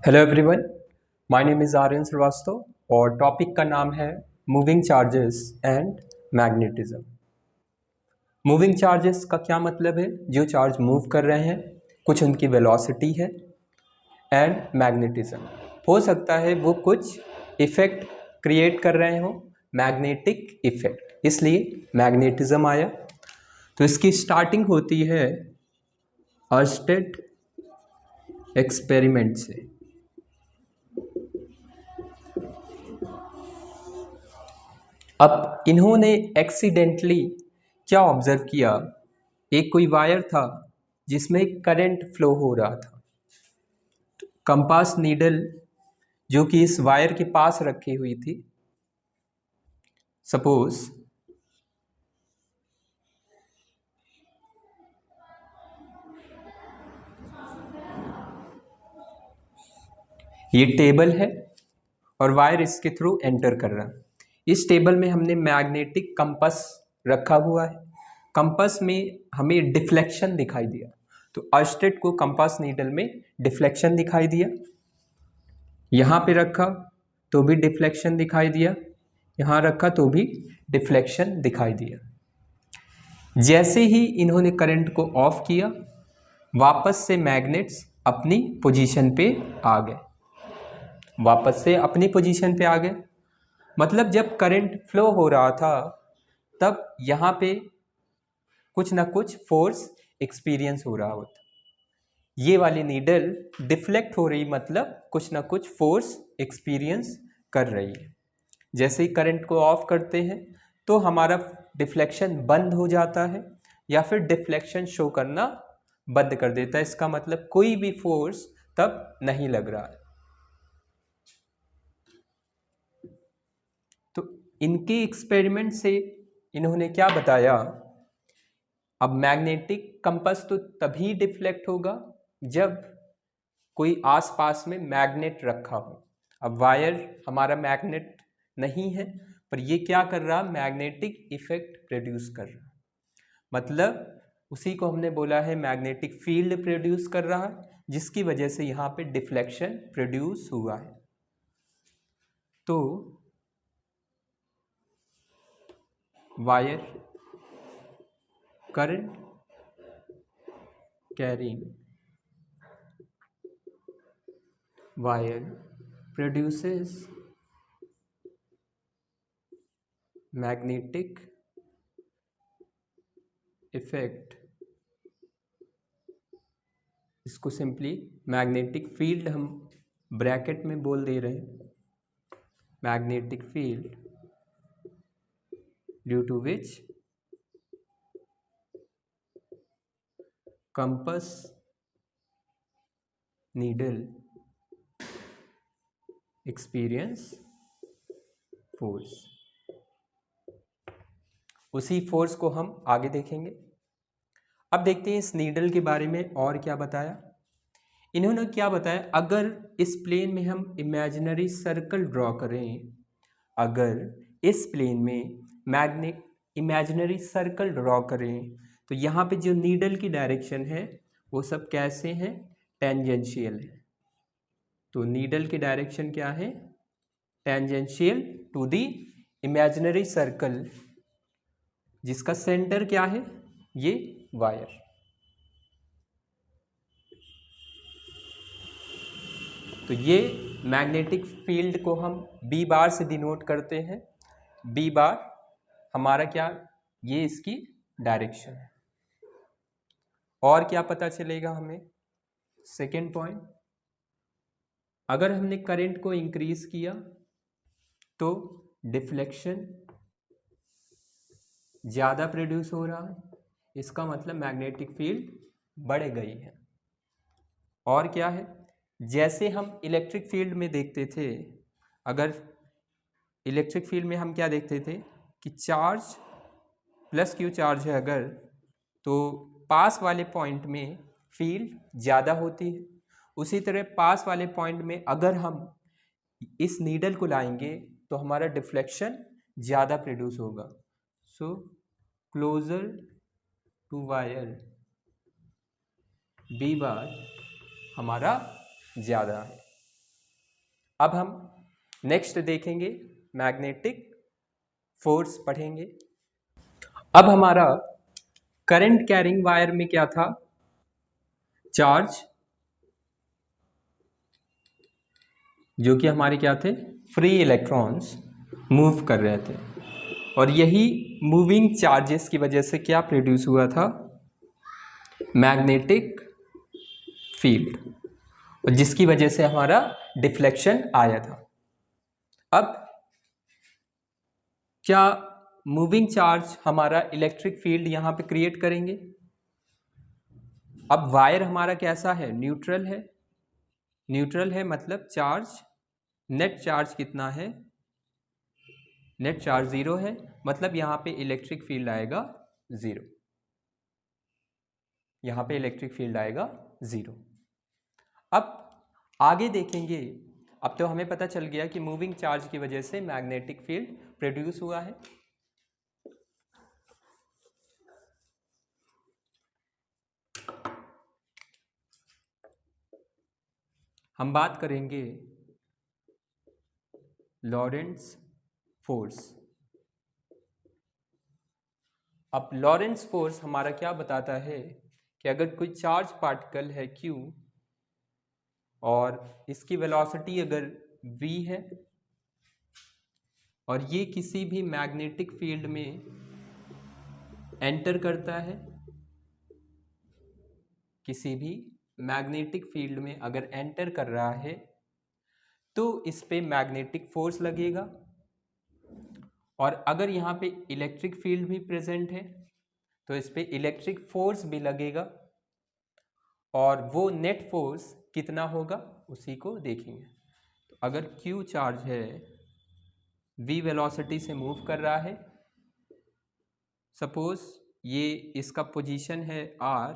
Hello everyone, my name is Aryan Srivastava और topic का नाम है moving charges and magnetism. Moving charges का क्या मतलब है? जो चार्ज मूव कर रहे हैं, कुछ उनकी वेलोसिटी है। एंड मैग्नेटिज्म हो सकता है वो कुछ इफेक्ट क्रिएट कर रहे हो, मैग्नेटिक इफेक्ट, इसलिए मैग्नेटिज्म आया। तो इसकी स्टार्टिंग होती है अर्स्टेड एक्सपेरिमेंट से। अब इन्होंने एक्सीडेंटली क्या ऑब्जर्व किया, एक कोई वायर था जिसमें करंट फ्लो हो रहा था। कंपास नीडल जो कि इस वायर के पास रखी हुई थी, सपोज ये टेबल है और वायर इसके थ्रू एंटर कर रहा है। इस टेबल में हमने मैग्नेटिक कंपास रखा हुआ है। कंपास में हमें डिफ्लेक्शन दिखाई दिया, तो अर्स्टेड को कंपास नीडल में डिफ्लेक्शन दिखाई दिया। यहाँ पे रखा तो भी डिफ्लेक्शन दिखाई दिया, यहाँ रखा तो भी डिफ्लेक्शन दिखाई दिया। जैसे ही इन्होंने करंट को ऑफ किया, वापस से मैग्नेट्स अपनी पोजीशन पे आ गए, वापस से अपनी पोजीशन पे आ गए। मतलब जब करंट फ्लो हो रहा था तब यहाँ पे कुछ ना कुछ फोर्स एक्सपीरियंस हो रहा होता। ये वाली नीडल डिफ्लेक्ट हो रही, मतलब कुछ ना कुछ फोर्स एक्सपीरियंस कर रही है। जैसे ही करंट को ऑफ करते हैं तो हमारा डिफ्लेक्शन बंद हो जाता है या फिर डिफ्लेक्शन शो करना बंद कर देता है। इसका मतलब कोई भी फोर्स तब नहीं लग रहा है। तो इनके एक्सपेरिमेंट से इन्होंने क्या बताया, अब मैग्नेटिक कंपास तो तभी डिफ्लेक्ट होगा जब कोई आसपास में मैग्नेट रखा हो। अब वायर हमारा मैग्नेट नहीं है, पर ये क्या कर रहा, मैग्नेटिक इफेक्ट प्रोड्यूस कर रहा, मतलब उसी को हमने बोला है मैग्नेटिक फील्ड प्रोड्यूस कर रहा है, जिसकी वजह से यहाँ पे डिफ्लेक्शन प्रोड्यूस हुआ है। तो wire current carrying wire produces magnetic effect, इसको सिंपली मैग्नेटिक फील्ड हम ब्रैकेट में बोल दे रहे हैं। Magnetic field due to which compass needle experience force. उसी फोर्स को हम आगे देखेंगे। अब देखते हैं इस नीडल के बारे में और क्या बताया। इन्होंने क्या बताया, अगर इस प्लेन में हम इमेजिनरी सर्कल ड्रॉ करें, अगर इस प्लेन में मैग्नेट इमेजिनरी सर्कल ड्रॉ करें तो यहाँ पे जो नीडल की डायरेक्शन है वो सब कैसे हैं, टेंजेंशियल है। तो नीडल की डायरेक्शन क्या है, tangential to the imaginary circle, जिसका सेंटर क्या है, ये वायर। तो ये मैग्नेटिक फील्ड को हम बी बार से डिनोट करते हैं। बी बार हमारा क्या, ये इसकी डायरेक्शन है। और क्या पता चलेगा हमें, सेकेंड पॉइंट, अगर हमने करंट को इंक्रीज किया तो डिफ्लेक्शन ज़्यादा प्रोड्यूस हो रहा है, इसका मतलब मैग्नेटिक फील्ड बढ़ गई है। और क्या है, जैसे हम इलेक्ट्रिक फील्ड में देखते थे, अगर इलेक्ट्रिक फील्ड में हम क्या देखते थे कि चार्ज प्लस क्यू चार्ज है अगर, तो पास वाले पॉइंट में फील्ड ज़्यादा होती है। उसी तरह पास वाले पॉइंट में अगर हम इस नीडल को लाएंगे तो हमारा डिफ्लेक्शन ज़्यादा प्रोड्यूस होगा। So closer to wire B bar हमारा ज़्यादा है। अब हम नेक्स्ट देखेंगे मैग्नेटिक फोर्स पढ़ेंगे। अब हमारा करंट कैरिंग वायर में क्या था, चार्ज जो कि हमारे क्या थे, फ्री इलेक्ट्रॉन्स मूव कर रहे थे, और यही मूविंग चार्जेस की वजह से क्या प्रोड्यूस हुआ था, मैग्नेटिक फील्ड, और जिसकी वजह से हमारा डिफ्लेक्शन आया था। अब क्या मूविंग चार्ज हमारा इलेक्ट्रिक फील्ड यहां पे क्रिएट करेंगे? अब वायर हमारा कैसा है, न्यूट्रल है, न्यूट्रल है मतलब चार्ज, नेट चार्ज कितना है, नेट चार्ज 0 है, मतलब यहां पे इलेक्ट्रिक फील्ड आएगा 0, यहां पे इलेक्ट्रिक फील्ड आएगा 0। अब आगे देखेंगे, अब तो हमें पता चल गया कि मूविंग चार्ज की वजह से मैग्नेटिक फील्ड प्रोड्यूस हुआ है। हम बात करेंगे लॉरेंट्ज फोर्स। अब लॉरेंट्ज फोर्स हमारा क्या बताता है कि अगर कोई चार्ज पार्टिकल है Q और इसकी वेलोसिटी अगर v है और ये किसी भी मैग्नेटिक फील्ड में एंटर करता है, किसी भी मैग्नेटिक फील्ड में अगर एंटर कर रहा है तो इस पे मैग्नेटिक फोर्स लगेगा, और अगर यहाँ पे इलेक्ट्रिक फील्ड भी प्रेजेंट है तो इस पे इलेक्ट्रिक फोर्स भी लगेगा, और वो नेट फोर्स कितना होगा उसी को देखेंगे। तो अगर Q चार्ज है, v वेलोसिटी से मूव कर रहा है, सपोज ये इसका पोजीशन है r,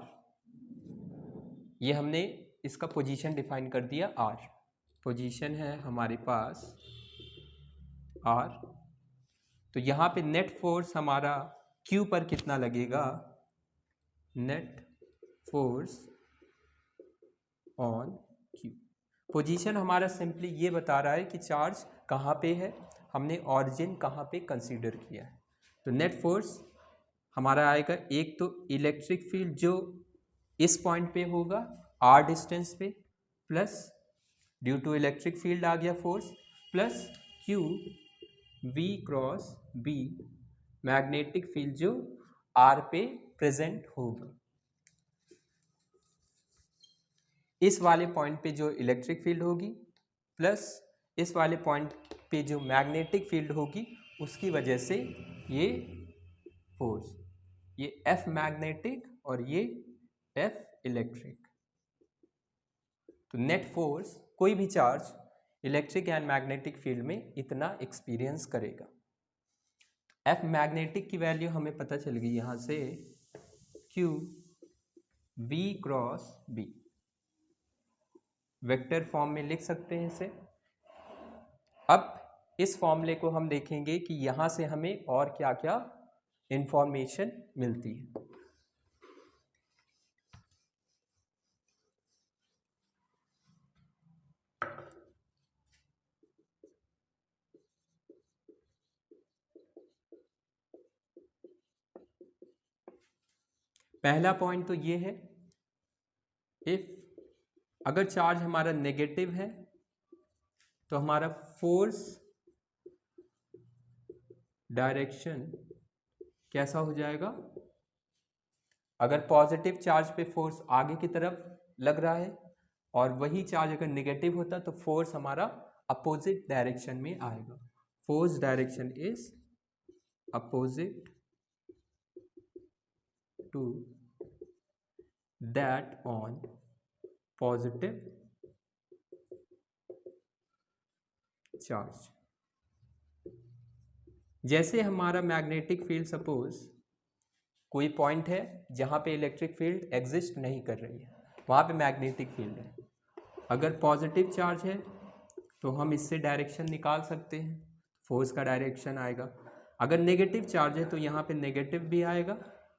ये हमने इसका पोजीशन डिफाइन कर दिया r, पोजीशन है हमारे पास r, तो यहाँ पे नेट फोर्स हमारा Q पर कितना लगेगा, net force on Q। Position हमारा सिंपली ये बता रहा है कि चार्ज कहाँ पे है, हमने ऑरिजिन कहाँ पे कंसीडर किया है। तो नेट फोर्स हमारा आएगा, एक तो इलेक्ट्रिक फील्ड जो इस पॉइंट पे होगा r डिस्टेंस पे, plus due to electric field आ गया force, plus Q v cross b magnetic field जो r पे प्रेजेंट होगा। इस वाले पॉइंट पे जो इलेक्ट्रिक फील्ड होगी प्लस इस वाले पॉइंट पे जो मैग्नेटिक फील्ड होगी, उसकी वजह से ये फोर्स, ये F मैग्नेटिक और ये F इलेक्ट्रिक। तो नेट फोर्स कोई भी charge electric and magnetic field में इतना एक्सपीरियंस करेगा। F मैग्नेटिक की वैल्यू हमें पता चल गई यहाँ से, Q v cross b, vector form में लिख सकते हैं इसे। अब इस फॉर्मूले को हम देखेंगे कि यहाँ से हमें और क्या क्या इंफॉर्मेशन मिलती है। पहला पॉइंट तो ये है, इफ अगर चार्ज हमारा नेगेटिव है तो हमारा फोर्स डायरेक्शन कैसा हो जाएगा, अगर पॉजिटिव चार्ज पे फोर्स आगे की तरफ लग रहा है और वही चार्ज अगर नेगेटिव होता तो फोर्स हमारा अपोजिट डायरेक्शन में आएगा। Force direction is opposite to that on positive charge. जैसे हमारा मैग्नेटिक फील्ड, सपोज कोई पॉइंट है जहां पे इलेक्ट्रिक फील्ड एग्जिस्ट नहीं कर रही है, वहां पे मैग्नेटिक फील्ड है, अगर पॉजिटिव चार्ज है तो हम इससे डायरेक्शन निकाल सकते हैं, फोर्स का डायरेक्शन आएगा। अगर नेगेटिव चार्ज है तो यहाँ पे नेगेटिव भी आएगा,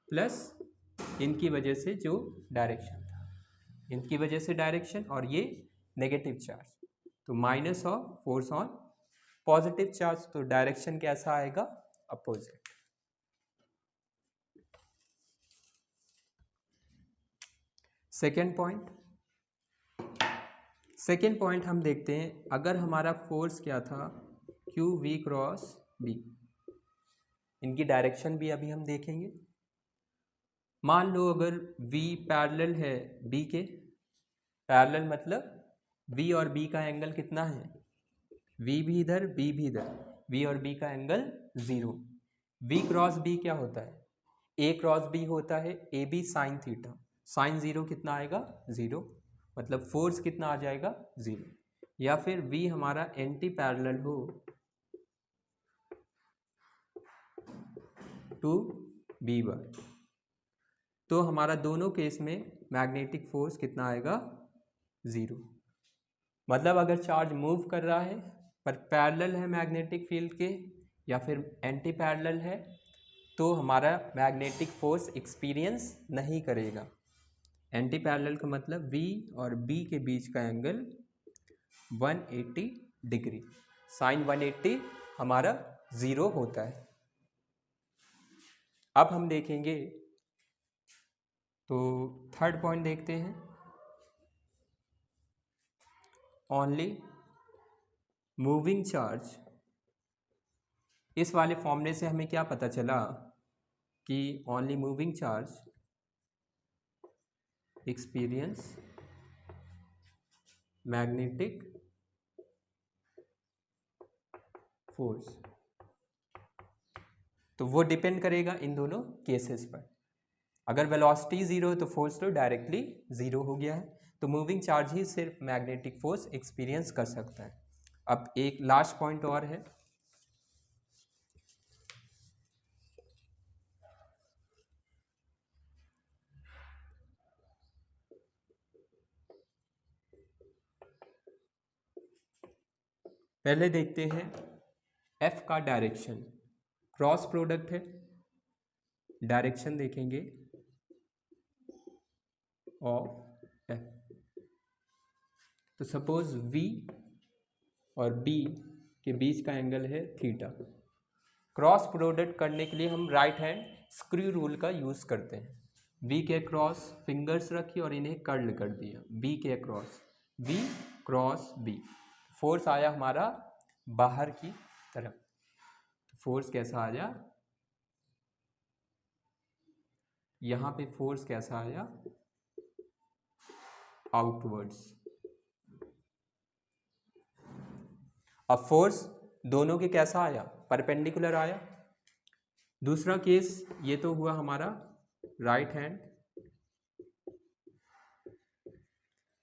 प्लस इनकी वजह से जो डायरेक्शन था, इनकी वजह से डायरेक्शन, और ये नेगेटिव चार्ज। तो minus of force on positive charge, तो डायरेक्शन कैसा आएगा, अपोजिट। सेकेंड पॉइंट हम देखते हैं, अगर हमारा फोर्स क्या था, क्यू वी क्रॉस बी, इनकी डायरेक्शन भी अभी हम देखेंगे। मान लो अगर v पैरेलल है b के, पैरेलल मतलब v और b का एंगल कितना है, v भी इधर b भी इधर, v और b का एंगल 0। v क्रॉस b क्या होता है, a क्रॉस b होता है A B sine theta, sine 0 कितना आएगा, 0, मतलब फोर्स कितना आ जाएगा, 0। या फिर v हमारा एंटी पैरेलल हो टू बी बार, तो हमारा दोनों केस में मैग्नेटिक फोर्स कितना आएगा, 0। मतलब अगर चार्ज मूव कर रहा है पर पैरेलल है मैग्नेटिक फील्ड के या फिर एंटी पैरेलल है, तो हमारा मैग्नेटिक फोर्स एक्सपीरियंस नहीं करेगा। एंटी पैरेलल का मतलब V और B के बीच का एंगल 180 डिग्री, साइन 180 हमारा 0 होता है। अब हम देखेंगे, तो थर्ड पॉइंट देखते हैं, ओनली मूविंग चार्ज। इस वाले फॉर्मूले से हमें क्या पता चला कि only moving charge experience magnetic force, तो वो डिपेंड करेगा इन दोनों केसेस पर। अगर वेलोसिटी 0 है तो फोर्स तो डायरेक्टली 0 हो गया है, तो मूविंग चार्ज ही सिर्फ मैग्नेटिक फोर्स एक्सपीरियंस कर सकता है। अब एक लास्ट पॉइंट और है, पहले देखते हैं F का डायरेक्शन, क्रॉस प्रोडक्ट है, डायरेक्शन देखेंगे ऑफ F। तो सपोज V और B के बीच का एंगल है थीटा। क्रॉस प्रोडक्ट करने के लिए हम राइट हैंड स्क्रू रूल का यूज़ करते हैं। V के क्रॉस फिंगर्स रखी और इन्हें कर्ल कर दिया, B के cross, V cross B, force आया हमारा बाहर की तरफ, फोर्स कैसा आया, यहाँ पे फोर्स कैसा आया, आउटवर्ड्स। अब फोर्स दोनों के कैसा आया, परपेंडिकुलर आया। दूसरा केस ये तो हुआ हमारा राइट हैंड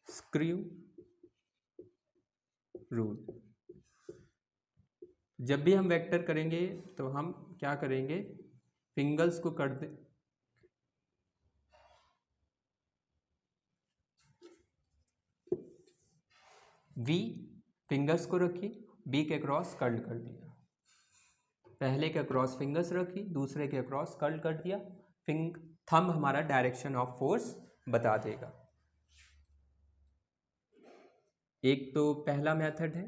स्क्रू रूल। जब भी हम वेक्टर करेंगे तो हम क्या करेंगे, फिंगर्स को कर दे, V फिंगर्स को रखी, B के क्रॉस कर्ल कर दिया, पहले के क्रॉस फिंगर्स रखी, दूसरे के क्रॉस कर्ल कर दिया, थंब हमारा डायरेक्शन ऑफ फोर्स बता देगा। एक तो पहला मेथड है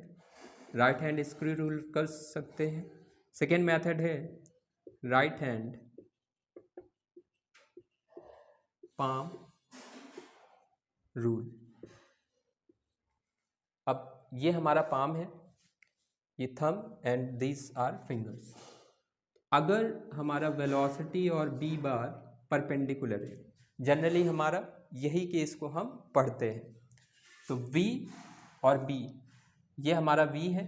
राइट हैंड स्क्रू रूल कर सकते हैं, सेकेंड मेथड है राइट हैंड पाम रूल। अब ये हमारा पाम है, ये thumb and this our fingers. अगर हमारा वेलोसिटी और बी बार परपेंडिकुलर है, जनरली हमारा यही केस को हम पढ़ते हैं, तो V और B, ये हमारा V है,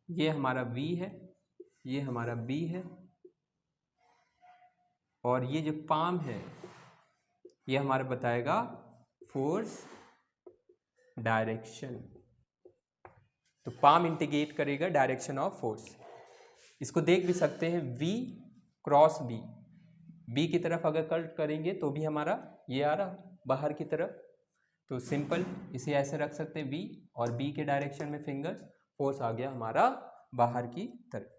ये हमारा V है, ये हमारा B है, और ये जो पाम है ये हमारा बताएगा फोर्स डायरेक्शन। तो पाम इंडिकेट करेगा डायरेक्शन ऑफ फोर्स। इसको देख भी सकते हैं V क्रॉस B, B की तरफ अगर कट करेंगे तो भी हमारा ये आ रहा बाहर की तरफ, तो सिंपल इसे ऐसे रख सकते हैं V और B के डायरेक्शन में फिंगर्स, फोर्स आ गया हमारा बाहर की तरफ।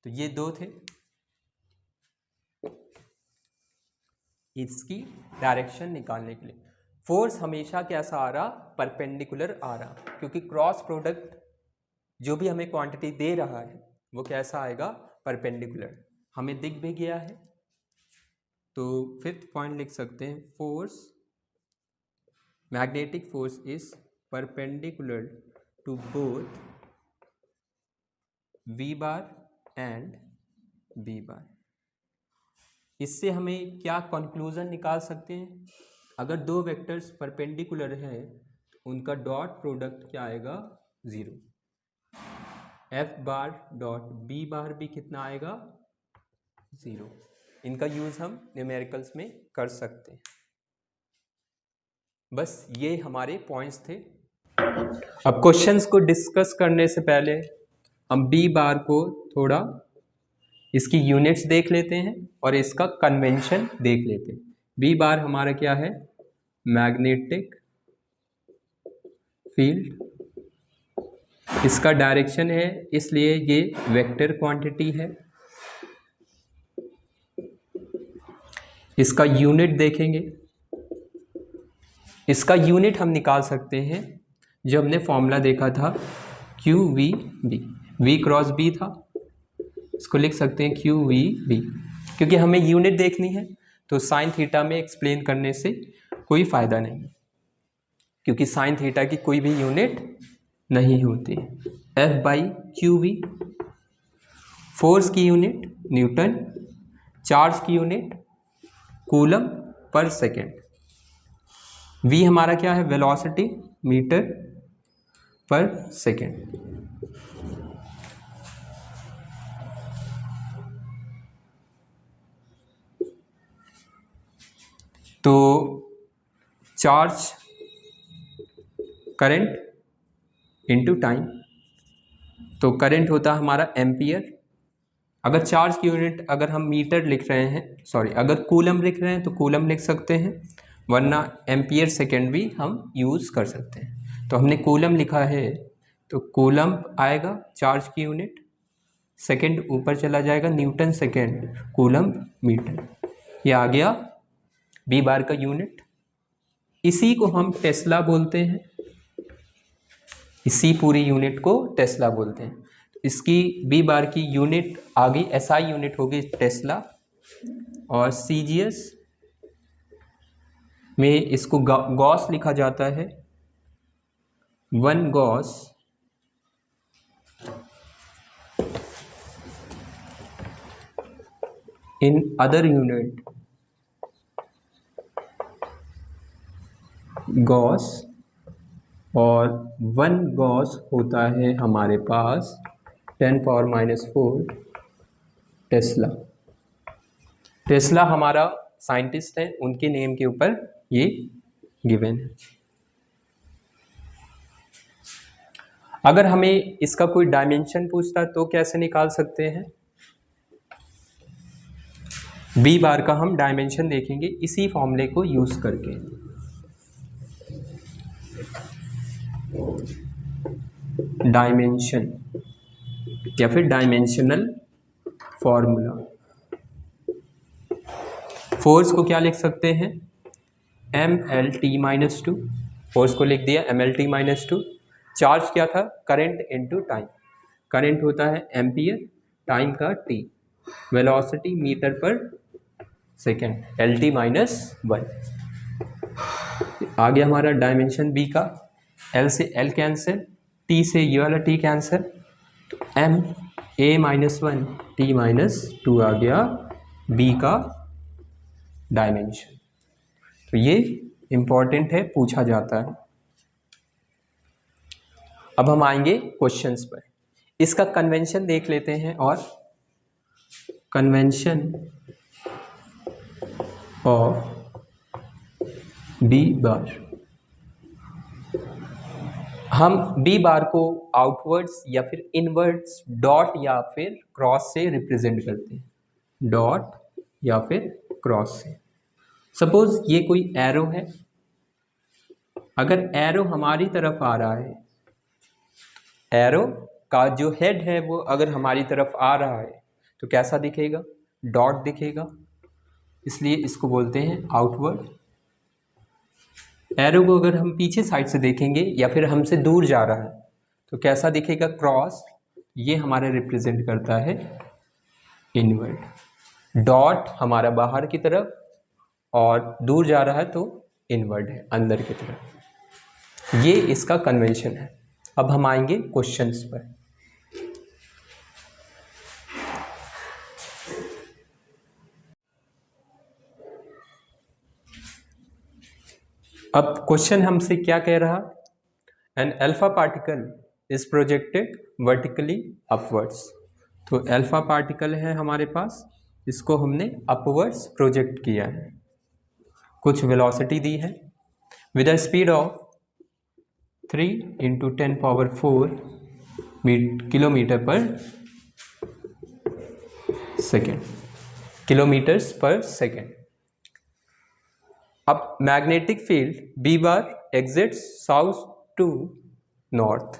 तो ये दो थे। इसकी डायरेक्शन निकालने के लिए। फोर्स हमेशा कैसा आ रहा, परपेंडिकुलर आ रहा, क्योंकि क्रॉस प्रोडक्ट जो भी हमें क्वांटिटी दे रहा है वो कैसा आएगा, परपेंडिकुलर। हमें दिख भी गया है, तो फिफ्थ पॉइंट लिख सकते हैं, force, magnetic force is perpendicular to both V bar and B bar. इससे हमें क्या कंक्लूजन निकाल सकते हैं, अगर दो वेक्टर्स परपेंडिकुलर हैं तो उनका डॉट प्रोडक्ट क्या आएगा, 0। F बार डॉट B बार भी कितना आएगा, 0। इनका यूज हम न्यूमेरिकल्स में कर सकते हैं। बस ये हमारे पॉइंट्स थे। अब क्वेश्चंस को डिस्कस करने से पहले हम B बार को थोड़ा इसकी यूनिट्स देख लेते हैं और इसका कन्वेंशन देख लेते हैं। B बार हमारा क्या है, मैग्नेटिक फील्ड, इसका डायरेक्शन है, इसलिए ये वेक्टर क्वांटिटी है। इसका यूनिट देखेंगे, इसका यूनिट हम निकाल सकते हैं जो हमने फॉर्मूला देखा था, QVB, V क्रॉस B था, इसको लिख सकते हैं QVB। क्योंकि हमें यूनिट देखनी है तो साइन थीटा में एक्सप्लेन करने से कोई फ़ायदा नहीं, क्योंकि साइन थीटा की कोई भी यूनिट नहीं होती। F/QV, फोर्स की यूनिट न्यूटन, चार्ज की unit coulomb per second, V हमारा क्या है, वेलोसिटी मीटर पर सेकेंड। तो चार्ज करंट इनटू टाइम, तो करंट होता है हमारा एम्पियर। अगर चार्ज की यूनिट अगर हम मीटर लिख रहे हैं, सॉरी अगर कूलम लिख रहे हैं तो कूलम लिख सकते हैं, वरना एम्पियर सेकेंड भी हम यूज़ कर सकते हैं। तो हमने कूलम लिखा है तो कूलम आएगा चार्ज की यूनिट, सेकेंड ऊपर चला जाएगा, न्यूटन सेकेंड, कूलम मीटर, ये आ गया B बार का यूनिट। इसी को हम टेस्ला बोलते हैं, इसी पूरी यूनिट को टेस्ला बोलते हैं। इसकी B बार की यूनिट आ गई, SI यूनिट होगी टेस्ला, और CGS में इसको गॉस लिखा जाता है, 1 Gauss in other unit Gauss, और 1 गॉस होता है हमारे पास 10⁻⁴ टेस्ला। टेस्ला हमारा साइंटिस्ट है, उनके नेम के ऊपर ये गिवन है। अगर हमें इसका कोई डायमेंशन पूछता तो कैसे निकाल सकते हैं, B बार का हम डायमेंशन देखेंगे इसी फॉर्मूले को यूज करके। डायमेंशन या फिर डायमेंशनल फॉर्मूला, फोर्स को क्या लिख सकते हैं, MLT-2, फोर्स को लिख दिया MLT-2। चार्ज क्या था, करंट इनटू टाइम, करंट होता है एम्पियर, टाइम का T, वेलोसिटी मीटर पर सेकेंड, LT-1। आ गया हमारा डायमेंशन B का, L से L कैंसिल, T से ये वाला T कैंसिल, तो MA-1 T-2 आ गया B का डायमेंशन। तो ये इंपॉर्टेंट है, पूछा जाता है। अब हम आएंगे क्वेश्चंस पर, इसका कन्वेंशन देख लेते हैं, और कन्वेंशन ऑफ B बार, हम B बार को आउटवर्ड्स या फिर इनवर्ड्स, डॉट या फिर क्रॉस से रिप्रेजेंट करते हैं, डॉट या फिर क्रॉस से। सपोज ये कोई एरो है, अगर एरो हमारी तरफ आ रहा है, एरो का जो हेड है वो अगर हमारी तरफ आ रहा है तो कैसा दिखेगा, डॉट दिखेगा। इसलिए इसको बोलते हैं आउटवर्ड। एरो को अगर हम पीछे साइड से देखेंगे या फिर हमसे दूर जा रहा है तो कैसा दिखेगा, क्रॉस, ये हमारा रिप्रेजेंट करता है इनवर्ड। डॉट हमारा बाहर की तरफ और दूर जा रहा है तो इनवर्ड है, अंदर की तरफ। ये इसका कन्वेंशन है। अब हम आएंगे क्वेश्चंस पर। अब क्वेश्चन हमसे क्या कह रहा, an alpha particle is projected vertically upwards. तो अल्फा पार्टिकल है हमारे पास, इसको हमने अपवर्ड्स प्रोजेक्ट किया है, कुछ वेलोसिटी दी है with a speed of 3 × 10⁴ kilometre per second, kilometres per second. अब magnetic field B bar exits south to north.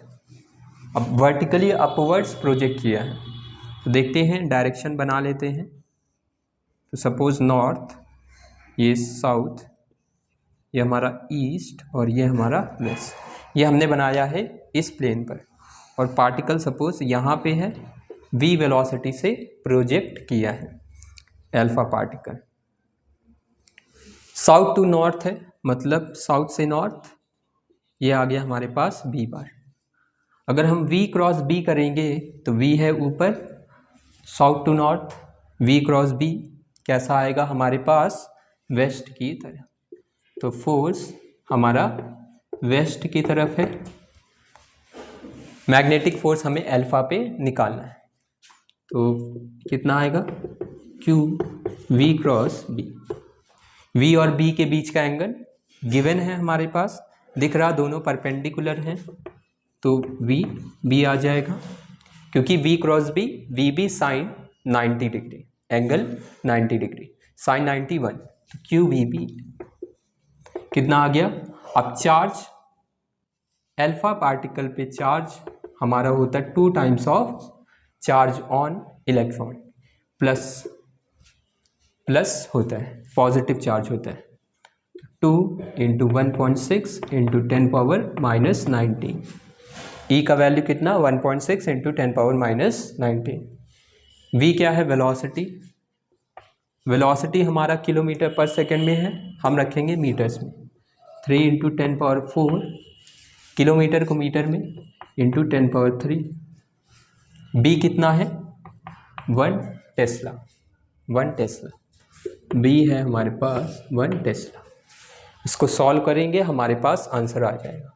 अब वर्टिकली अपवर्ड्स प्रोजेक्ट किया है तो देखते हैं, डायरेक्शन बना लेते हैं। तो सपोज नॉर्थ, ये साउथ, ये हमारा ईस्ट और ये हमारा वेस्ट, ये हमने बनाया है इस प्लेन पर। और पार्टिकल सपोज यहाँ पे है, v वेलोसिटी से प्रोजेक्ट किया है alpha particle. South to north है, मतलब साउथ से नॉर्थ, ये आ गया हमारे पास b बार। अगर हम v क्रॉस b करेंगे तो v है ऊपर, south to north, v cross b कैसा आएगा हमारे पास, वेस्ट की तरफ। तो फोर्स हमारा वेस्ट की तरफ है। मैग्नेटिक फोर्स हमें अल्फा पे निकालना है, तो कितना आएगा, q v cross b। v और b के बीच का एंगल गिवन है हमारे पास, दिख रहा दोनों परपेंडिकुलर हैं, तो v b आ जाएगा, क्योंकि v cross b, v b sine 90 degree, angle 90 degree, sine 91, तो q v b कितना आ गया। अब चार्ज, अल्फा पार्टिकल पे चार्ज हमारा होता है 2 times of charge on electron, plus होता है, पॉजिटिव चार्ज होता है। 2 × 1.6 × 10⁻−19, ई का वैल्यू कितना, 1.6 × 10⁻−19। v क्या है, वेलोसिटी, वेलोसिटी हमारा किलोमीटर पर सेकेंड में है, हम रखेंगे मीटर्स में। 3 × 10⁴, किलोमीटर को मीटर में, इंटू 10⁻3। b कितना है, 1 टेस्ला, 1 टेस्ला, b है हमारे पास 1 टेस्ला। इसको सॉल्व करेंगे, हमारे पास आंसर आ जाएगा।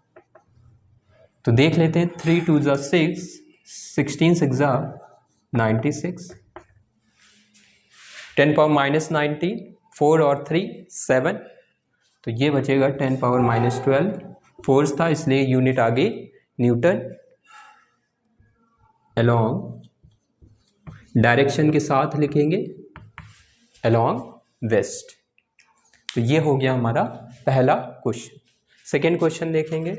तो देख लेते हैं, 3 × 2 = 6, 16 × 6 = 96, 10⁻−19, 4 और 3 7, तो ये बचेगा 10⁻−12। फोर्स था इसलिए यूनिट आगे न्यूटन। अलोंग, डायरेक्शन के साथ लिखेंगे अलोंग वेस्ट। तो ये हो गया हमारा पहला क्वेश्चन। सेकेंड क्वेश्चन देखेंगे।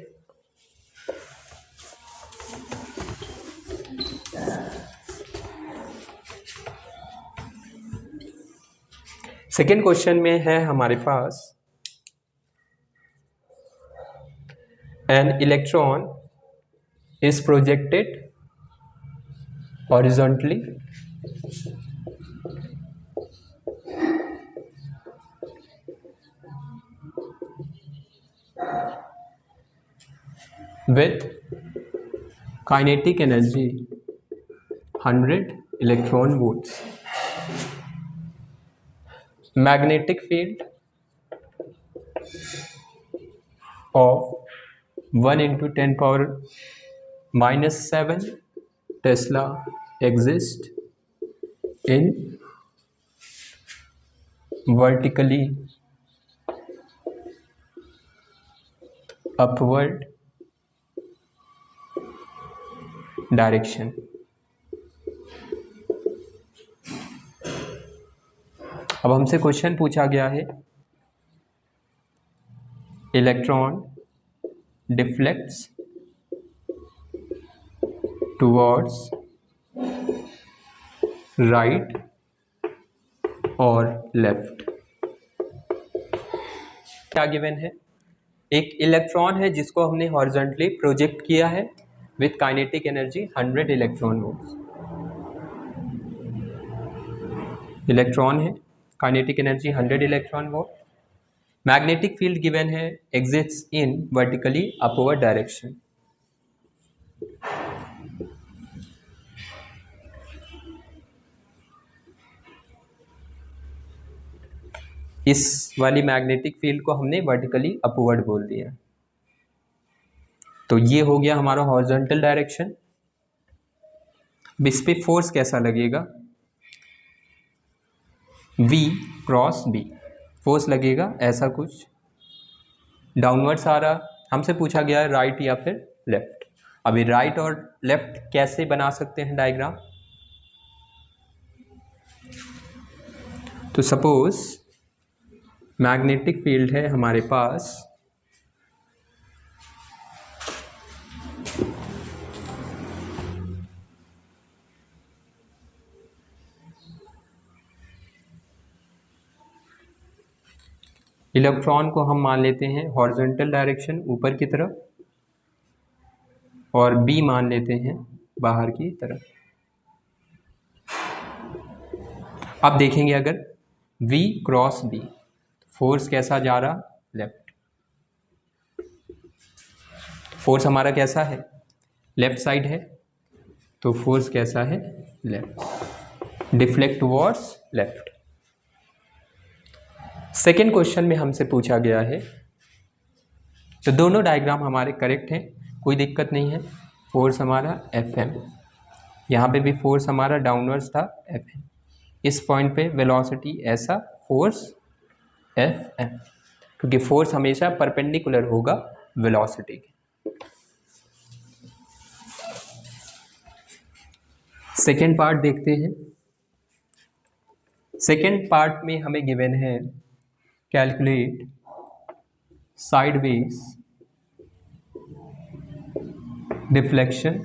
सेकेंड क्वेश्चन में है हमारे पास, an electron is projected horizontally with kinetic energy 100 electron volts. Magnetic field of 1 × 10⁻⁻7 Tesla exists in vertically upward direction. अब हमसे क्वेश्चन पूछा गया है, इलेक्ट्रॉन डिफ्लेक्ट्स टुवर्ड्स राइट और लेफ्ट। क्या गिवन है, एक इलेक्ट्रॉन है जिसको हमने हॉरिजॉन्टली प्रोजेक्ट किया है with kinetic energy 100 electron volts. Electron है, kinetic energy 100 electron volt. Magnetic field given है, exists in vertically upward direction. इस वाली मैग्नेटिक फील्ड को हमने वर्टिकली अपवर्ड बोल दिया। तो ये हो गया हमारा हॉरिजॉन्टल डायरेक्शन। इस पे फोर्स कैसा लगेगा, V क्रॉस B फोर्स लगेगा ऐसा कुछ, डाउनवर्ड्स आ रहा। हमसे पूछा गया है राइट या फिर लेफ्ट। अभी राइट और लेफ्ट कैसे बना सकते हैं डायग्राम, तो सपोज मैग्नेटिक फील्ड है हमारे पास, इलेक्ट्रॉन को हम मान लेते हैं हॉरिजॉन्टल डायरेक्शन ऊपर की तरफ, और B मान लेते हैं बाहर की तरफ। अब देखेंगे अगर V क्रॉस B फोर्स कैसा जा रहा, लेफ्ट। फोर्स हमारा कैसा है, लेफ्ट साइड है, तो फोर्स कैसा है, left, deflect towards left. Second question में हमसे पूछा गया है, तो दोनों डायग्राम हमारे करेक्ट हैं, कोई दिक्कत नहीं है। फोर्स हमारा Fm, यहाँ पे भी फोर्स हमारा डाउनवर्ड्स था Fm, इस पॉइंट पे वेलोसिटी ऐसा, फोर्स Fm, क्योंकि फोर्स हमेशा परपेंडिकुलर होगा वेलोसिटी के। सेकेंड पार्ट देखते हैं। सेकेंड पार्ट में हमें गिवन है calculate sideways deflection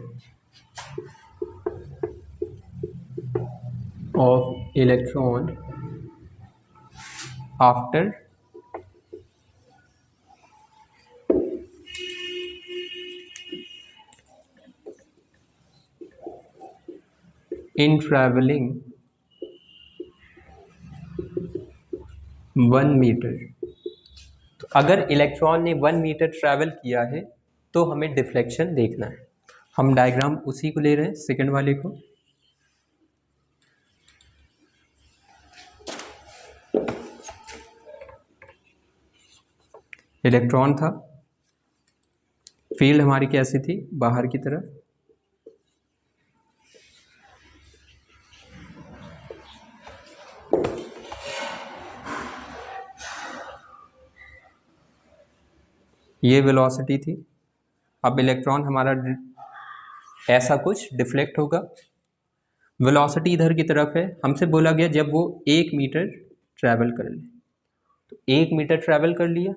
of electron after in traveling 1 metre. तो अगर इलेक्ट्रॉन ने 1 मीटर ट्रैवल किया है तो हमें डिफ्लेक्शन देखना है। हम डायग्राम उसी को ले रहे हैं, सेकंड वाले को। इलेक्ट्रॉन था, फील्ड हमारी कैसी थी, बाहर की तरफ। ये वेलोसिटी थी। अब इलेक्ट्रॉन हमारा ऐसा कुछ डिफ्लेक्ट होगा, वेलोसिटी इधर की तरफ है। हमसे बोला गया जब वो 1 मीटर ट्रैवल कर ले, तो 1 मीटर ट्रैवल कर लिया,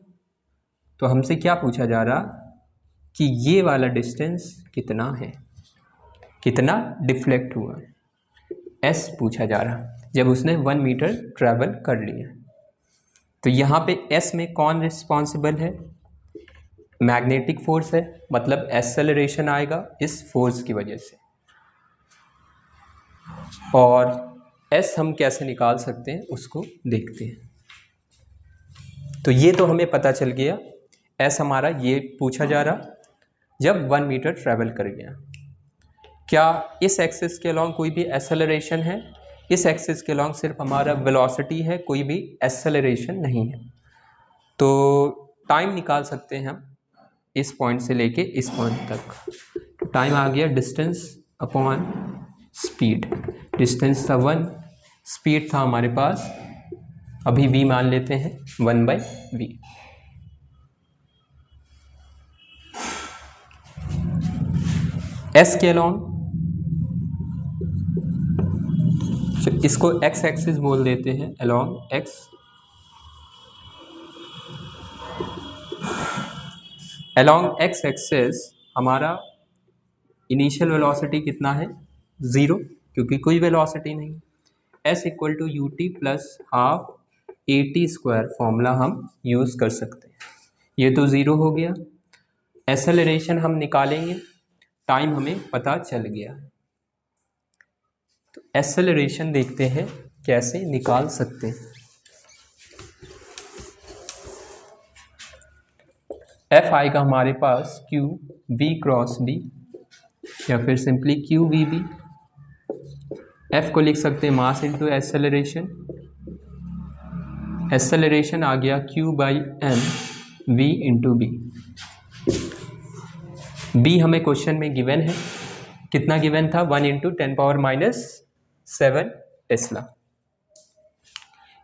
तो हमसे क्या पूछा जा रहा कि ये वाला डिस्टेंस कितना है, कितना डिफ्लेक्ट हुआ, S पूछा जा रहा जब उसने 1 मीटर ट्रैवल कर लिया। तो यहाँ पे S में कौन रिस्पॉन्सिबल है, मैग्नेटिक फोर्स है, मतलब एक्सेलरेशन आएगा इस फोर्स की वजह से। और S हम कैसे निकाल सकते हैं उसको देखते हैं। तो ये तो हमें पता चल गया, S हमारा ये पूछा जा रहा जब 1 मीटर ट्रैवल कर गया। क्या इस एक्सिस के अलॉन्ग कोई भी एक्सेलरेशन है, इस एक्सिस के अलॉन्ग सिर्फ हमारा वेलोसिटी है, कोई भी एक्सेलरेशन नहीं है। तो टाइम निकाल सकते हैं हम इस पॉइंट से लेके इस पॉइंट तक। तो टाइम आ गया डिस्टेंस अपॉन स्पीड। डिस्टेंस था 1, स्पीड था हमारे पास, अभी v मान लेते हैं 1/v। S के अलॉन्ग इसको x एक्सिस बोल देते हैं, along x। Along x axis हमारा इनिशियल वेलोसिटी कितना है, 0, क्योंकि कोई वेलोसिटी नहीं। S equal to ut plus half AT² formula हम यूज़ कर सकते हैं। ये तो ज़ीरो हो गया। एक्सेलरेशन हम निकालेंगे, टाइम हमें पता चल गया। तो एक्सेलरेशन देखते हैं कैसे निकाल सकते हैं। F आएगा हमारे पास Q V क्रॉस B, या फिर सिंपली QVB। F को लिख सकते हैं मास इंटू एक्सेलरेशन। एक्सेलरेशन आ गया Q/m V into B। B हमें क्वेश्चन में गिवन है, कितना गिवन था? 1 × 10⁻⁷ टेस्ला।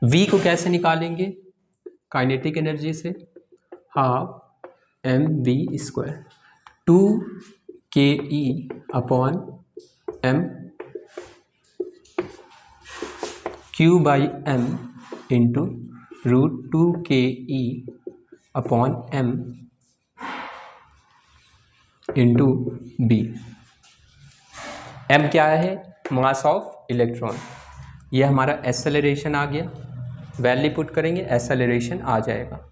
V को कैसे निकालेंगे? काइनेटिक एनर्जी से, half mv², 2ke/m Q/m into √2ke/m into B। m क्या है? Mass of electron. ये हमारा एक्सेलरेशन आ गया, वैल्यू पुट करेंगे, एक्सेलरेशन आ जाएगा।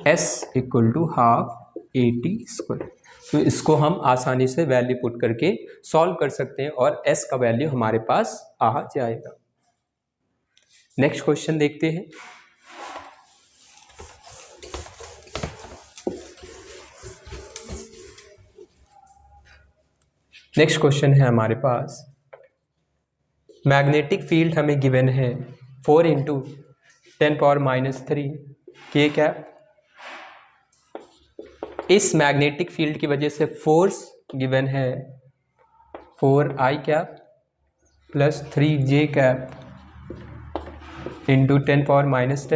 S = half AT²। तो इसको हम आसानी से वैल्यू पुट करके सॉल्व कर सकते हैं और S का वैल्यू हमारे पास आ जाएगा। नेक्स्ट क्वेश्चन देखते हैं। नेक्स्ट क्वेश्चन है हमारे पास, मैग्नेटिक फील्ड हमें गिवन है 4 × 10⁻³ के कैप। इस मैग्नेटिक फील्ड की वजह से फोर्स गिवन है 4I cap plus 3J cap into 10⁻⁻10।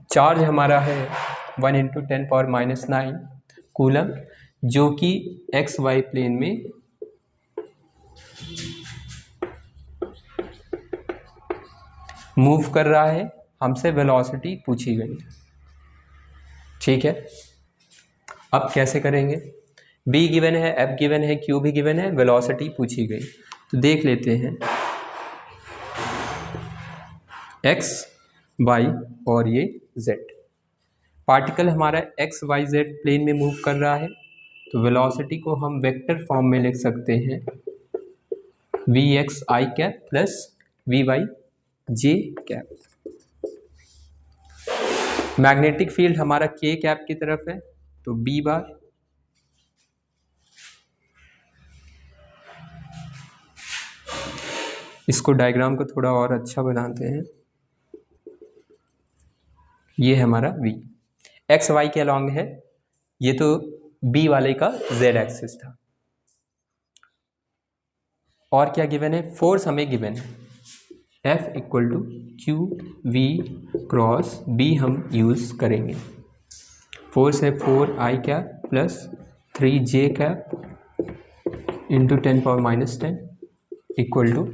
Charge हमारा है 1 × 10⁻⁹ कूलम, जो कि XY प्लेन में मूव कर रहा है। हमसे वेलोसिटी पूछी गई है, ठीक है। अब कैसे करेंगे? B गिवन है, F गिवन है, Q भी गिवन है, वेलोसिटी पूछी गई। तो देख लेते हैं, X, Y और ये Z। पार्टिकल हमारा XYZ प्लेन में मूव कर रहा है, तो वेलोसिटी को हम वेक्टर फॉर्म में लिख सकते हैं Vxi cap plus Vyj cap. Magnetic field हमारा K कैप की तरफ है, तो B बार। इसको डायग्राम को थोड़ा और अच्छा बनाते हैं। ये है हमारा V, एक्स वाई के अलॉन्ग है, ये तो B वाले का Z एक्सिस था। और क्या गिवन है? फोर्स हमें गिवन है, F = QV क्रॉस B हम यूज़ करेंगे। फोर्स है 4I cap plus 3J cap into 10⁻⁻10 equal to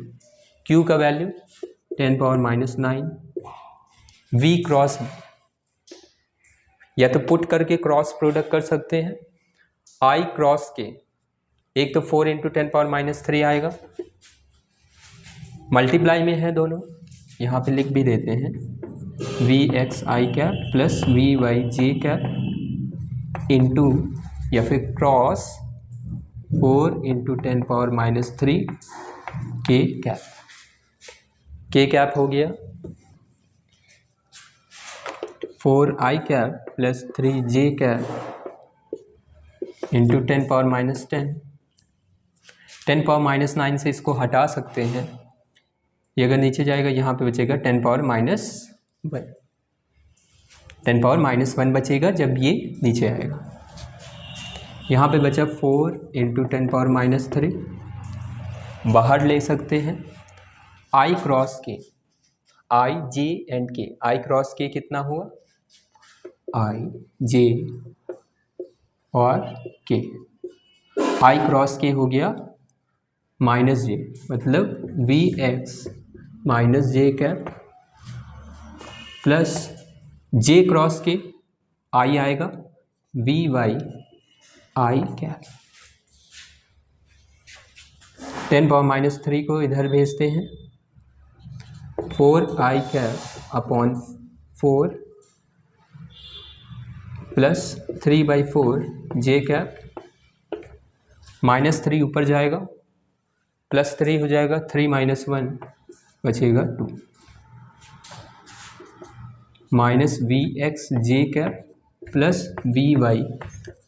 Q का वैल्यू 10⁻⁹, V क्रॉस, या तो पुट करके क्रॉस प्रोडक्ट कर सकते हैं। I क्रॉस के, एक तो 4 × 10⁻⁻³ आएगा, मल्टीप्लाई में है दोनों, यहाँ पे लिख भी देते हैं Vxi cap plus Vyj cap into, या फिर क्रॉस 4 × 10⁻³ के कैप। के कैप हो गया 4I cap plus 3J cap into 10⁻⁻10। 10⁻⁹ से इसको हटा सकते हैं, ये अगर नीचे जाएगा यहाँ पे बचेगा 10⁻⁻1। 10⁻⁻1 बचेगा जब ये नीचे आएगा। यहाँ पे बचा 4 × 10⁻⁻3, बाहर ले सकते हैं। I क्रॉस के, I J and K, I cross के कितना हुआ? I J और K। I क्रॉस के हो गया -J, मतलब Vx -J cap plus J cross के I आएगा Vy I कैप। 10⁻³ को इधर भेजते हैं, 4i cap upon 4 plus 3/4 j cap, -3 ऊपर जाएगा, +3 हो जाएगा, 3 - 1 बचेगा 2, minus vx j cap plus vy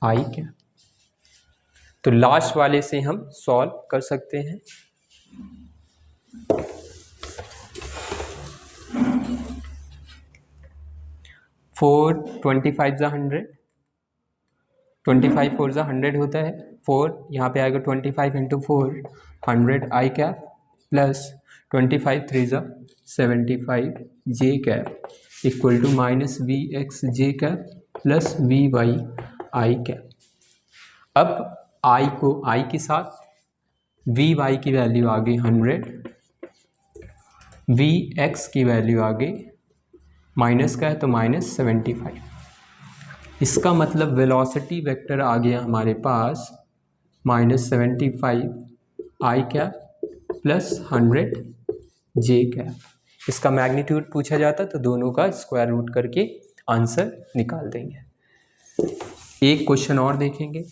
i cap. तो लास्ट वाले से हम सॉल्व कर सकते हैं। फोर 25 ज़ा 100, 25 4 ज़ा 100 होता है, 4 यहाँ पे आएगा, 25 × 4 100 आई कैप प्लस 25 3 ज़ा 75 J cap equal to minus vx J cap plus vy I cap. अब i को i के साथ, vy की वैल्यू आ गई 100, vx की वैल्यू आ गई माइनस का है तो -75। इसका मतलब वेलोसिटी वेक्टर आ गया हमारे पास -75 आई कैप प्लस 100 जे कैप। इसका मैग्नीट्यूड पूछा जाता तो दोनों का स्क्वायर रूट करके आंसर निकाल देंगे। एक क्वेश्चन और देखेंगे।